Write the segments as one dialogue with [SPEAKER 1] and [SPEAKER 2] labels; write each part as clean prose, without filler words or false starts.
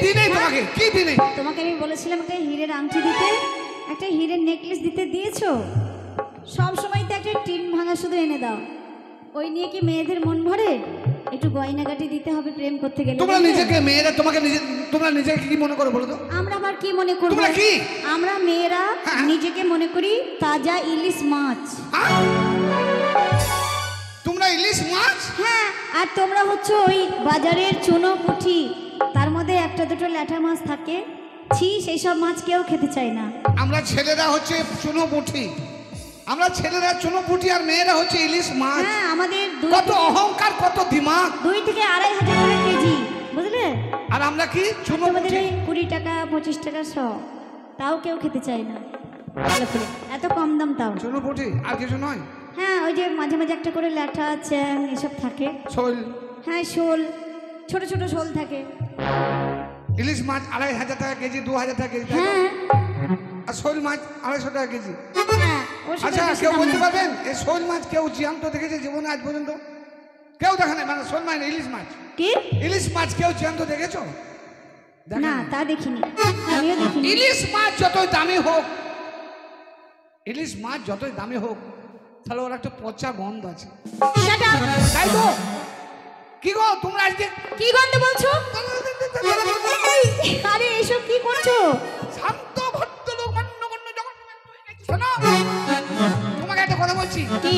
[SPEAKER 1] দিনে তোমাকে কি দিনে?
[SPEAKER 2] তোমাকে আমি বলেছিলাম একটা হীরের আংটি দিতে, একটা হীরের নেকলেস দিতে, দিয়েছো? সব সময় তো একটা টিন ভাঙা শুধু এনে দাও, ওই নিয়ে কি মেয়েদের মন ভরে? একটু গয়নাগাটি দিতে হবে প্রেম করতে গেলে।
[SPEAKER 1] তোমরা নিজেকে মেয়েরা তোমাকে তোমরা নিজেকে কি মনে করো বলো তো?
[SPEAKER 2] আমরা আবার কি মনে করব?
[SPEAKER 1] তোমরা কি?
[SPEAKER 2] আমরা মেয়েরা নিজেকে মনে করি তাজা ইলিশ মাছ।
[SPEAKER 1] তোমরা ইলিশ মাছ?
[SPEAKER 2] হ্যাঁ, আর তোমরা হচ্ছে ওই বাজারের চুনো পুঁটি, তার মধ্যে একটা দুটো ল্যাঠা মাছ থাকে। ছি, সেই সব মাছ কেউ খেতে চায় না।
[SPEAKER 1] আমরা ছেলেরা হচ্ছে চুনো পুঁটি, আমরা ছেলেরা চুনো পুঁটি, আর মেয়েরা হচ্ছে ইলিশ মাছ।
[SPEAKER 2] হ্যাঁ, আমাদের
[SPEAKER 1] কত অহংকার, কত দিমাগ।
[SPEAKER 2] 2 থেকে 2.5 হাজার টাকা কেজি, বুঝলে?
[SPEAKER 1] আর আমরা কি চুনো
[SPEAKER 2] আমাদের
[SPEAKER 1] পুঁটি?
[SPEAKER 2] 20 টাকা 25 টাকা শ, তাও কেউ খেতে চায় না। এত কম দাম তাও।
[SPEAKER 1] চুনো পুঁটি আর কিছু নয়।
[SPEAKER 2] হ্যাঁ, ওই যে মাঝে মাঝে একটা করে ল্যাঠা চ্যাং এসব থাকে।
[SPEAKER 1] শোল?
[SPEAKER 2] হ্যাঁ, শোল, ছোট ছোট শোল থাকে।
[SPEAKER 1] ইলিশ মাছ 2,500 টাকা কেজি, 2,000 টাকা কেজি, তাই তো?
[SPEAKER 2] হ্যাঁ
[SPEAKER 1] আর শোল মাছ 250 টাকা কেজি।
[SPEAKER 2] হ্যাঁ, ওর সাথে
[SPEAKER 1] আচ্ছা,
[SPEAKER 2] বেশি
[SPEAKER 1] কেউ
[SPEAKER 2] দাম
[SPEAKER 1] বলতে
[SPEAKER 2] না।
[SPEAKER 1] পারবেন এই শোল মাছ কেউ জ্যান্ত দেখেছে জীবনে আজ পর্যন্ত? কেউ দেখে না, মানে শোল মাছ, ইলিশ মাছ।
[SPEAKER 2] কি?
[SPEAKER 1] ইলিশ মাছ কেউ জ্যান্ত দেখেছো?
[SPEAKER 2] না, তা দেখিনি, আমিও দেখিনি।
[SPEAKER 1] ইলিশ মাছ যতই দামি হোক, ইলিশ মাছ যতই দামি হোক, তাহলে ওর একটা পচা গন্ধ আছে।
[SPEAKER 2] Shut up!
[SPEAKER 1] তাই তো? কি গো তোমরা আজকে
[SPEAKER 2] কি গন্ধ বলছো? আরে এসব কি করছো?
[SPEAKER 1] শান্ত ভদ্রলোক মান্যগণ্য জগন্নাথ হয়ে গেছে। শোনো, তোমাকে একটা কথা বলছি।
[SPEAKER 2] কি?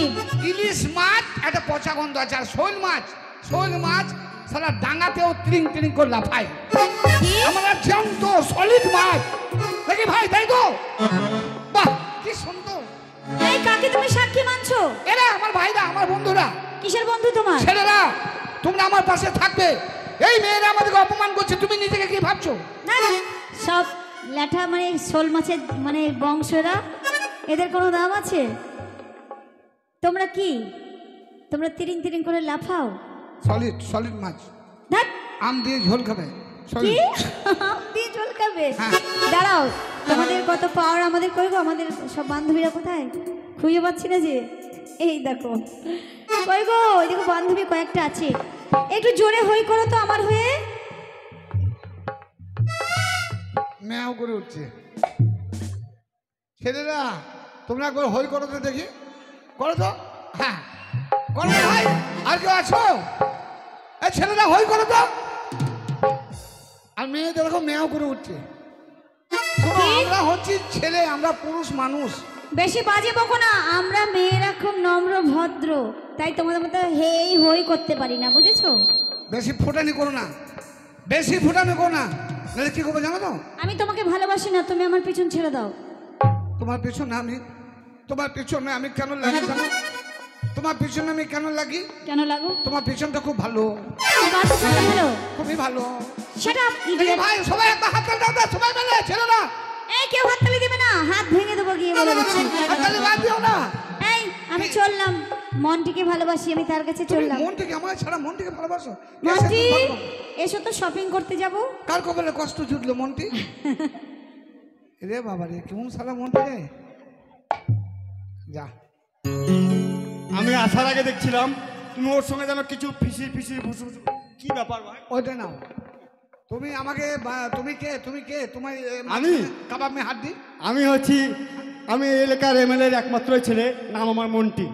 [SPEAKER 1] ইলিশ মাছ একটা পচা গন্ধ আছে, আর শোল মাছ সারা ডাঙাতেও ত্রিং ত্রিং করে লাফায়।
[SPEAKER 2] কি?
[SPEAKER 1] আমরা জ্যান্ত সলিড মাছ দেখি ভাই, তাই তো? বাহ, কি সুন্দর।
[SPEAKER 2] এই, কাকে তুমি সাক্ষী মানছো?
[SPEAKER 1] এরা আমার ভাইরা, আমার বন্ধুরা।
[SPEAKER 2] কিসের বন্ধু তোমার?
[SPEAKER 1] ছেলেরা, তোমরা আমার পাশে থাকবে। এই মেয়েরা আমাদেরকে অপমান করছে, তুমি নিজেকে কি ভাবছো?
[SPEAKER 2] না না, সব ল্যাঠা মানে শোল মাছের মানে বংশরা, এদের কোনো দাম আছে? তোমরা কি, তোমরা তিরিং তিরিং করে লাফাও?
[SPEAKER 1] সলিড মাছ
[SPEAKER 2] ধ্যাৎ,
[SPEAKER 1] আম দিয়ে ঝোল খাবে।
[SPEAKER 2] কি? আম দিয়ে ঝোল খাবে?
[SPEAKER 1] হ্যাঁ।
[SPEAKER 2] দাঁড়াও, তোমাদের কত পাওয়ার আমাদের কই গো? আমাদের সব বান্ধবীরা কোথায়? খুঁজে পাচ্ছি না যে। এই দেখো, কই গো? ওই দেখো বান্ধবী কয়েকটা আছে, একটু জোরে হই করো তো আমার হয়ে।
[SPEAKER 1] ম্যাও করে উঠছে। ছেলেরা, তোমরা একবার হই করো তো দেখি, করো তো। হ্যাঁ, করো ভাই। আর কেউ আছো? এই ছেলেরা হই করো তো। আর মেয়েদের এরকম ম্যাও করে উঠছে। শোনো, আমরা হচ্ছি ছেলে, আমরা পুরুষ মানুষ।
[SPEAKER 2] বেশি বাজে বকো না, আমরা মেয়েরা খুব নম্র ভদ্র, তাই তোমাদের মতো হেই হই করতে পারি না, বুঝেছো?
[SPEAKER 1] বেশি ফুটানি করো না, বেশি ফুটানি করো না, নাহলে কি করবো জানো তো?
[SPEAKER 2] আমি তোমাকে ভালোবাসি না, তুমি আমার পিছন ছেড়ে দাও।
[SPEAKER 1] তোমার পিছনে আমি কেন লাগি জানো? তোমার পিছনে আমি কেন লাগি?
[SPEAKER 2] কেন লাগো?
[SPEAKER 1] তোমার পিছনটা খুব ভালো,
[SPEAKER 2] কার পিছনটা ভালো?
[SPEAKER 1] খুবই ভালো।
[SPEAKER 2] সেটা
[SPEAKER 1] এই ভাই, সবাই একবার হাত তালি দাও তো, সবাই মিলে, ছেলেরা।
[SPEAKER 2] এই, কেউ হাততালি দেবে না, হাত ভেঙে দেবো গিয়ে বলে দিচ্ছি।
[SPEAKER 1] হাত তালি বাদ দিও না।
[SPEAKER 2] এই, আমি চললাম, মনটিকে ভালোবাসি, আমি তার কাছে চললাম।
[SPEAKER 1] মনটিকে, আমার ছাড়া মনটিকে ভালোবাসো?
[SPEAKER 2] মন্টি, এসো তো শপিং করতে যাব।
[SPEAKER 1] কার কপালে কষ্ট জুটলো মনটি? রে বাবা রে, কেমন সালা মনটি রে। যা,
[SPEAKER 3] আমি আসার আগে দেখছিলাম তুমি ওর সঙ্গে যেন কিছু ফিসি ফুসু, কি ব্যাপার ভাই?
[SPEAKER 1] ওইটা নাও। তুমি আমাকে তুমি কে তোমার
[SPEAKER 3] আমি
[SPEAKER 1] কাবাব মে হাত দি।
[SPEAKER 3] আমি এলাকার এমএলএ এর একমাত্র ছেলে, নাম আমার মন্টি।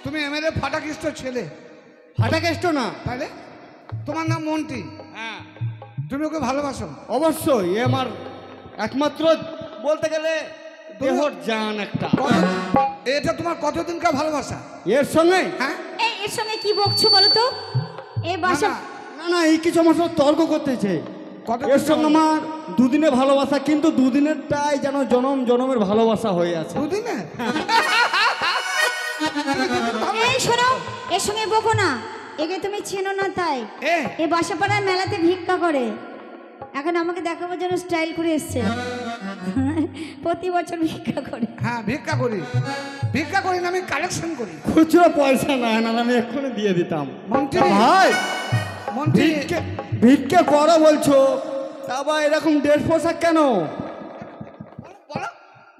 [SPEAKER 1] তুমি এমএলএ ফাটাকিষ্ট ছেলে?
[SPEAKER 3] ফাটাকেষ্ট না।
[SPEAKER 1] তাহলে তোমার নাম মন্টি?
[SPEAKER 3] হ্যাঁ।
[SPEAKER 1] তুমি ওকে ভালোবাসো?
[SPEAKER 3] অবশ্যই, এ আমার একমাত্র বলতে গেলে দেহর জান একটা।
[SPEAKER 1] এটা তোমার কতদিনকার ভালোবাসা
[SPEAKER 3] এর সঙ্গে?
[SPEAKER 1] হ্যাঁ।
[SPEAKER 2] এই, এর সঙ্গে কি বকছো বলো তো? এই বাসা
[SPEAKER 3] না, এই কিছু আমার সঙ্গে তর্ক করতেছে। এর সঙ্গে আমার দুদিনে ভালোবাসা, কিন্তু দুদিনেরটাই যেন জনমের ভালোবাসা হয়ে আছে।
[SPEAKER 1] দুদিনে?
[SPEAKER 2] এই শোনো, এর সঙ্গে বকো না, একে তুমি চেনো না তাই। এ বাসাপাড়ায় মেলাতে ভিক্ষা করে, এখন আমাকে দেখাবার জন্য স্টাইল করে এসছে। প্রতি বছর ভিক্ষা করে।
[SPEAKER 1] হ্যাঁ, ভিক্ষা করি না, আমি কালেকশন করি।
[SPEAKER 3] খুচরো পয়সা না, আমি এক্ষুনি দিয়ে দিতাম।
[SPEAKER 1] মন্টি
[SPEAKER 3] ভাই,
[SPEAKER 1] মন্টি
[SPEAKER 3] ভিক্ষা করো বলছো, তা বা এরকম ড্রেস পোশাক কেন?
[SPEAKER 1] বলো।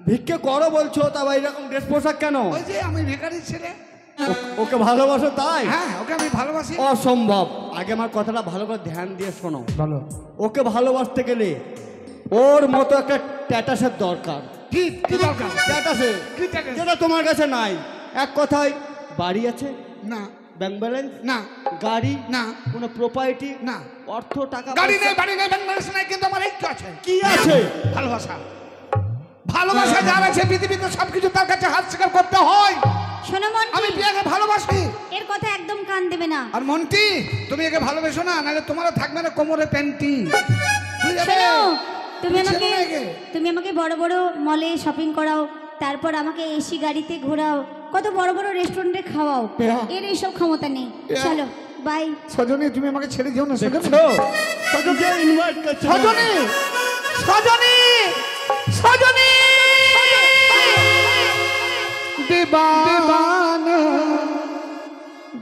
[SPEAKER 3] ভিক্ষা করো বলছো, তা বা এরকম ড্রেস পোশাক কেন?
[SPEAKER 1] ওই যে আমি ভিখারির ছেলে।
[SPEAKER 3] ওকে ভালোবাসো তাই?
[SPEAKER 1] হ্যাঁ, ওকে আমি ভালোবাসি।
[SPEAKER 3] অসম্ভব। আগে আমার কথাটা ভালো করে ধ্যান দিয়ে শোনো।
[SPEAKER 1] বলো।
[SPEAKER 3] ওকে ভালোবাসতে গেলে ওর মতো একটা ট্যাটাসের দরকার।
[SPEAKER 1] কি কি দরকার?
[SPEAKER 3] ট্যাটাসে
[SPEAKER 1] কি টাকা?
[SPEAKER 3] যেটা তোমার কাছে নাই। এক কথায়, বাড়ি আছে
[SPEAKER 1] না
[SPEAKER 3] ব্যাংক ব্যালেন্স,
[SPEAKER 1] না
[SPEAKER 3] গাড়ি
[SPEAKER 1] না
[SPEAKER 3] কোনো প্রপার্টি,
[SPEAKER 1] না।
[SPEAKER 3] অর্থ টাকা
[SPEAKER 1] গাড়ি
[SPEAKER 3] পয়সা-
[SPEAKER 1] নেই, বাড়ি নেই, ব্যাংক ব্যালেন্স নাই, কিন্তু আমার একটু আছে।
[SPEAKER 3] কি আছে?
[SPEAKER 1] ভালোবাসা। ভালোবাসা যার আছে পৃথিবীতে সবকিছু তার কাছে হাত স্বীকার করতে হয়।
[SPEAKER 2] শোনো
[SPEAKER 1] আমি
[SPEAKER 2] মন্টি,
[SPEAKER 1] প্রিয়াকে ভালোবাসি।
[SPEAKER 2] এর কথা একদম কান দেবে না।
[SPEAKER 1] আর মন্টি, তুমি একে ভালোবেসো না, নাহলে তোমারও থাকবে না কোমরে প্যান্টি। বুঝলে?
[SPEAKER 2] শোনো, তুমি
[SPEAKER 1] তুমি
[SPEAKER 2] আমাকে
[SPEAKER 1] চেনো না একে?
[SPEAKER 2] তুমি আমাকে বড় বড় মলে শপিং করাও, তারপর আমাকে এসি গাড়িতে ঘোরাও, কত বড় বড় রেস্টুরেন্টে খাওয়াও।
[SPEAKER 1] পেয়া।
[SPEAKER 2] এর এইসব ক্ষমতা নেই।
[SPEAKER 1] পেয়া।
[SPEAKER 2] চলো বাই।
[SPEAKER 1] সজনী, তুমি আমাকে ছেড়ে যেও না সজনী।
[SPEAKER 3] দেখছো? তোকে invite করছে না।
[SPEAKER 1] সজনী, সজনী, সজনী। दीवाना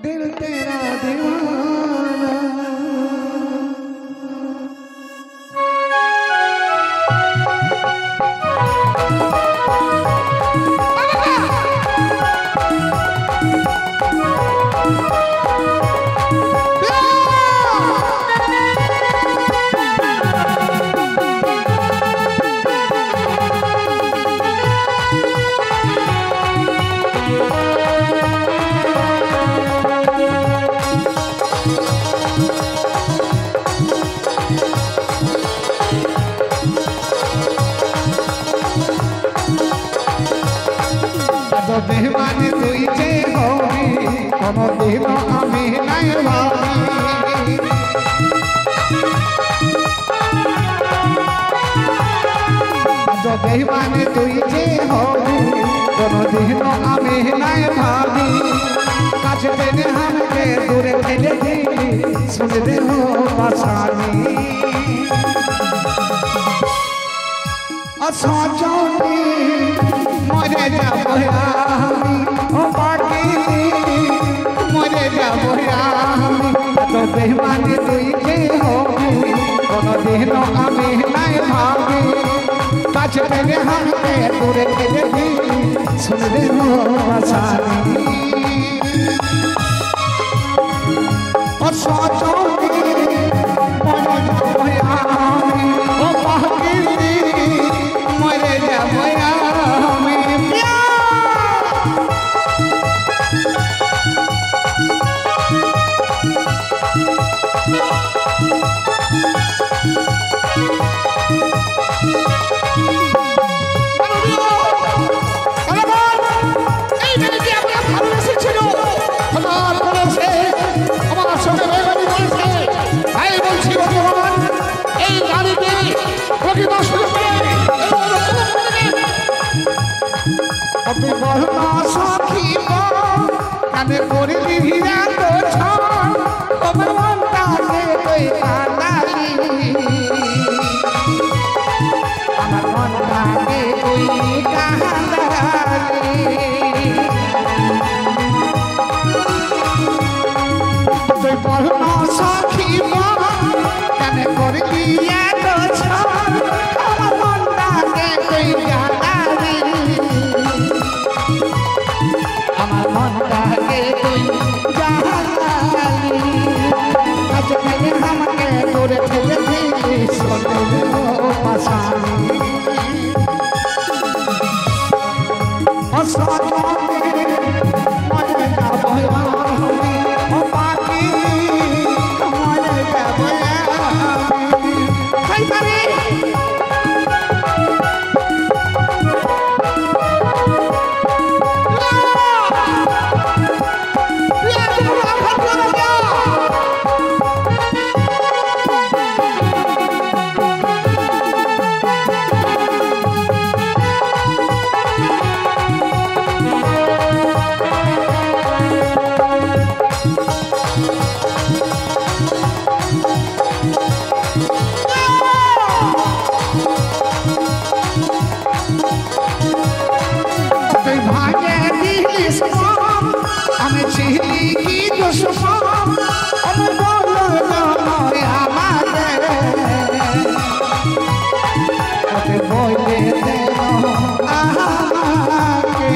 [SPEAKER 1] दिल तेरा दीवाना। বেমানে তুই যে হবি কোনদিন আমি নাই ভাবি। বেমানে তুই যে হবি কোনদিন আমি নাই ভাবি। কাছে টেনে আমাকে দূরে ফেলে দিলি, শুনে দে বাসানি। সজনী মরে যাব আমি, ও পাখি মরে যাব আমি। তো বেমানে তুই যে হবি কোনদিন আমি নাই ভাবি। কাছে টেনে হাতে দূরে ফেলে দিলি, শুনবে বাসানি। ও সজনী মরে যাব আমি, ও পাখি মরে যাব আমি। কানে করলি হিরা তো ছাড়, আমার মনটাকে তুই কাঁদালি, আমার মনটাকে তুই কাঁদালি। তুই বল না সখী কানে করলি এত ছাড়, আমার মনটাকে তুই কাঁদালি, আমার মনটাকে তুই জানালি। কাছে ফেলে আমাকে দূরে ফেলে দিলি, শুনবে বাসানি। ও সজনী মরে যাব আমি, ও পাখি মরে যাব আমি। হাই পারে তুই ভাগে দিলিস আমি ছিলি কি দুশ্মন, আমার বলো নয় আমাদের তোকে বলে দে আমাকে।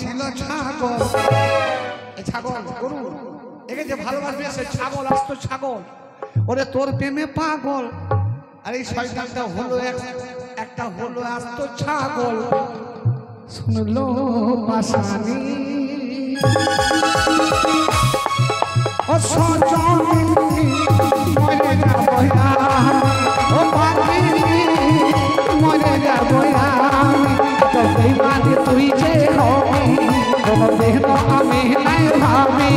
[SPEAKER 1] ছিল ছাগল, এই ছাগল গরু, একে যে ভালোবাসবে সে ছাগল আসতো ছাগল, ওরে তোর প্রেমে পাগল। আর এই শয়তানটা হলো একটা হলো আসতো ছাগল, শুনলো পাশানি ও সজনী মরে যাবো ও পাখি মরে যাবো তো বেইমানি তুই যে হবি কোনো দিন আমি নাই ভাবি।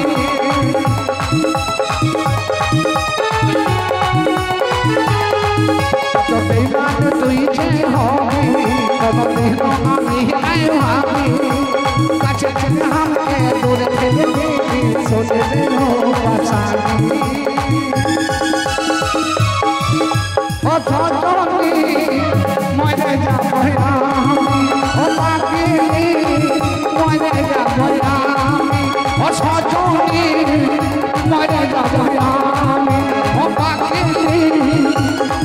[SPEAKER 1] তো বেইমানি তুই যে হবি কোনো দিন আমি নাই ভাবি। কাছে থেকে আমাকে দূরে ফেলে দিবি সোনে দিল বাঁচাবি। ও সজনী মরে যাবো ও পাখি মরে যাবো ও সজনী মরে যাবো ও পাখি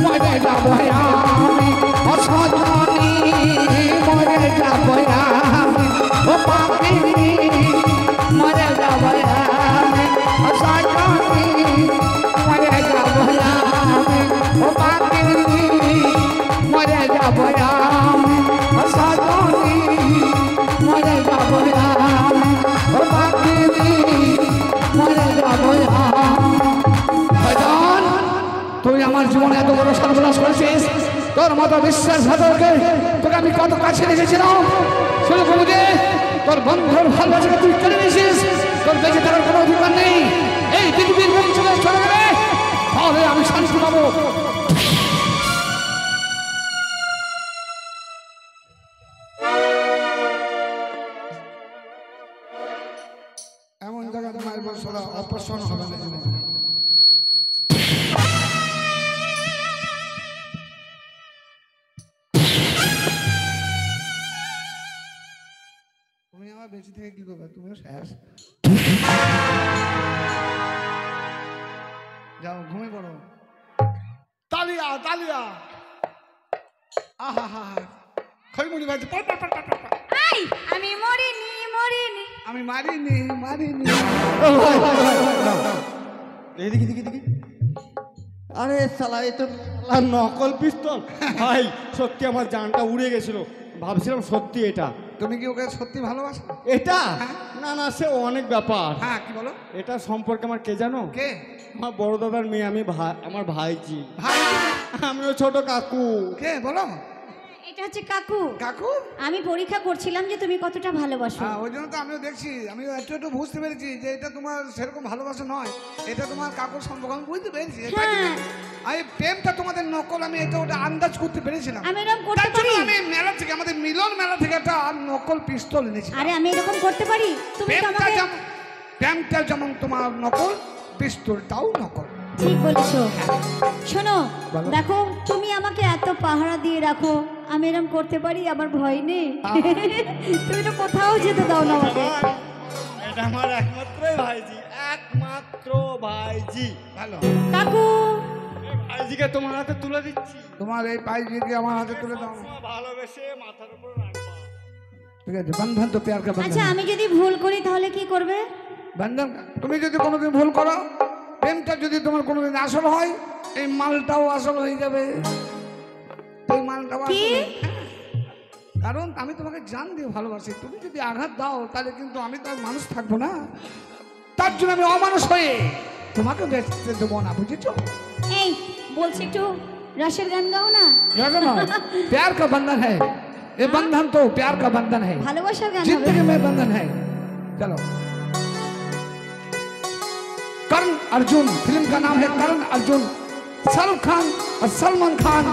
[SPEAKER 1] মরে যাবো ও সজনী মরে যাবো ও পাখি মরে যাবো ও সজনী মরে যাবো ও পাখি মরে যাবো ও সজনী মরে যাবো ও পাখি মরে যাবো। শয়তান, তুই আমার জীবনে এত বড় সর্বনাশ করেছিস, তোর মতো বিশ্বাসঘাতককে তোকে আমি কত কাছে রেখেছিলাম। শুধু বুঝে তোর বন্ধুর ভালোবাসাকে তুই কেড়ে নিয়েছিস, তোর বেঁচে থাকার কোনো অধিকার নেই। এই পৃথিবীর বুক ছেড়ে চলে গেলে তাহলে আমি শান্তি পাবো। এমন জায়গায় মায়ের বছরা অপসন্ন হবে না জীবনে। তুমি আমার বেঁচে থেকে কি করবে? তুমিও শেষ, যাও ঘুমিয়ে পড়ো। তালিয়া তালিয়া, আহা হা হা, খৈমুড়ি বাজে,
[SPEAKER 2] আমি মরিনি মরিনি।
[SPEAKER 1] আমি মারিনি মারিনি।
[SPEAKER 3] দেখি দেখি দেখি, আরে শালা এ তো শালা নকল পিস্তল। ভাই সত্যি আমার জানটা উড়ে গেছিল, ভাবছিলাম সত্যি এটা।
[SPEAKER 1] তুমি কি ওকে সত্যি ভালোবাসো?
[SPEAKER 3] এটা না না, সে অনেক ব্যাপার।
[SPEAKER 1] হ্যাঁ, কি বলো?
[SPEAKER 3] এটা সম্পর্কে আমার কে জানো?
[SPEAKER 1] কে?
[SPEAKER 3] আমার বড় দাদার মেয়ে, আমি ভাই, আমার ভাইজি।
[SPEAKER 1] ভাই?
[SPEAKER 3] আমিও ছোট কাকু।
[SPEAKER 1] কে বলো?
[SPEAKER 2] এটা হচ্ছে কাকু।
[SPEAKER 1] কাকু?
[SPEAKER 2] আমি পরীক্ষা করছিলাম যে তুমি কতটা ভালোবাসো।
[SPEAKER 1] হ্যাঁ, ওই জন্য তো আমিও দেখছি, আমিও একটু একটু বুঝতে পেরেছি যে এটা তোমার সেরকম ভালোবাসা নয়, এটা তোমার কাকুর সম্পর্ক। আমি বুঝতে পেরেছি,
[SPEAKER 2] হ্যাঁ।
[SPEAKER 1] আমি প্রেমটা তোমাদের নকল, আমি এটা ওটা আন্দাজ করতে পেরেছিলাম।
[SPEAKER 2] আমি এরকম করতে
[SPEAKER 1] তার জন্য
[SPEAKER 2] পারি?
[SPEAKER 1] আমি মেলা থেকে, আমাদের মিলন মেলা থেকে একটা নকল পিস্তল এনেছি।
[SPEAKER 2] আরে আমি এরকম করতে পারি? তুমি তো আমাকে
[SPEAKER 1] প্রেমটা যেমন তোমার নকল, পিস্তলটাও নকল।
[SPEAKER 2] ঠিক বলেছো। শোনো, দেখো তুমি আমাকে এত পাহারা দিয়ে রাখো, আমি এরকম করতে পারি? আমার ভয় নেই। তুমি তো কোথাও যেতে দাও না আমাকে।
[SPEAKER 3] এটা আমার একমাত্র ভাইজি, একমাত্র ভাইজি।
[SPEAKER 1] ভালো
[SPEAKER 2] কাকু,
[SPEAKER 3] এই ভাইজিকে তোমার হাতে তুলে দিচ্ছি।
[SPEAKER 1] তোমার এই পাইজিকে আমার হাতে তুলে দাও।
[SPEAKER 3] ভালোবেসে মাথার উপর রাখবা।
[SPEAKER 1] ঠিক আছে, বন্ধন তো প্যার কা
[SPEAKER 2] আচ্ছা
[SPEAKER 1] বন্ধন।
[SPEAKER 2] আমি যদি ভুল করি তাহলে কি করবে?
[SPEAKER 1] বন্ধন, তুমি যদি কোনোদিন ভুল করো, প্রেমটা যদি তোমার কোনোদিন আসল হয়, এই মালটাও আসল হয়ে যাবে। এই মালটাও আসল
[SPEAKER 2] কি?
[SPEAKER 1] হয়ে- কারণ আমি তোমাকে জান দিয়ে ভালোবাসি, তুমি যদি আঘাত দাও তাহলে কিন্তু আমি তো আর মানুষ থাকবো না। তার জন্য আমি অমানুষ হয়ে তোমাকে বেঁচতে দেবো না, বুঝেছো?
[SPEAKER 2] এই বলছি একটু রসের গান গাও না।
[SPEAKER 1] देखो ना, प्यार का बंधन है ये, बंधन तो प्यार का बंधन है,
[SPEAKER 2] ভালোবাসার গান হবে।
[SPEAKER 1] जिंदगी में बंधन है। चलो, कर्ण अर्जुन, फिल्म का नाम है कर्ण अर्जुन, सलमान खान और सलमान खान।